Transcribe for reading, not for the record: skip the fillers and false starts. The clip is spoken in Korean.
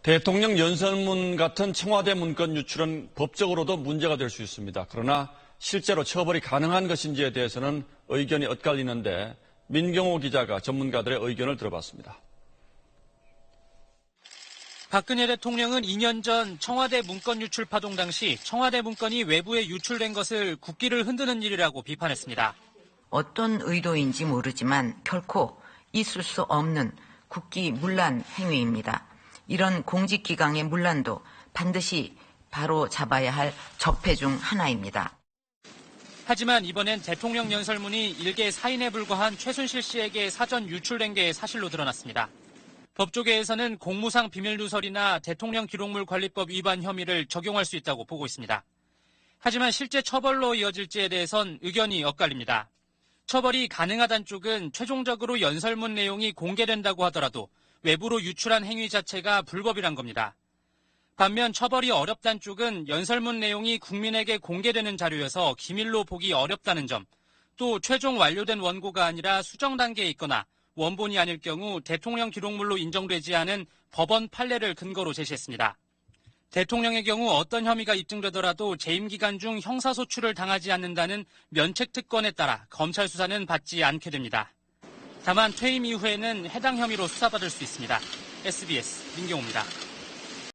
대통령 연설문 같은 청와대 문건 유출은 법적으로도 문제가 될 수 있습니다. 그러나 실제로 처벌이 가능한 것인지에 대해서는 의견이 엇갈리는데 민경호 기자가 전문가들의 의견을 들어봤습니다. 박근혜 대통령은 2년 전 청와대 문건 유출 파동 당시 청와대 문건이 외부에 유출된 것을 국기를 흔드는 일이라고 비판했습니다. 어떤 의도인지 모르지만 결코 있을 수 없는 국기 문란 행위입니다. 이런 공직기강의 문란도 반드시 바로 잡아야 할 적폐 중 하나입니다. 하지만 이번엔 대통령 연설문이 일개 사인에 불과한 최순실 씨에게 사전 유출된 게 사실로 드러났습니다. 법조계에서는 공무상 비밀누설이나 대통령 기록물 관리법 위반 혐의를 적용할 수 있다고 보고 있습니다. 하지만 실제 처벌로 이어질지에 대해선 의견이 엇갈립니다. 처벌이 가능하다는 쪽은 최종적으로 연설문 내용이 공개된다고 하더라도 외부로 유출한 행위 자체가 불법이란 겁니다. 반면 처벌이 어렵다는 쪽은 연설문 내용이 국민에게 공개되는 자료여서 기밀로 보기 어렵다는 점, 또 최종 완료된 원고가 아니라 수정 단계에 있거나 원본이 아닐 경우 대통령 기록물로 인정되지 않은 법원 판례를 근거로 제시했습니다. 대통령의 경우 어떤 혐의가 입증되더라도 재임 기간 중 형사소출을 당하지 않는다는 면책특권에 따라 검찰 수사는 받지 않게 됩니다. 다만 퇴임 이후에는 해당 혐의로 수사받을 수 있습니다. SBS 민경호입니다.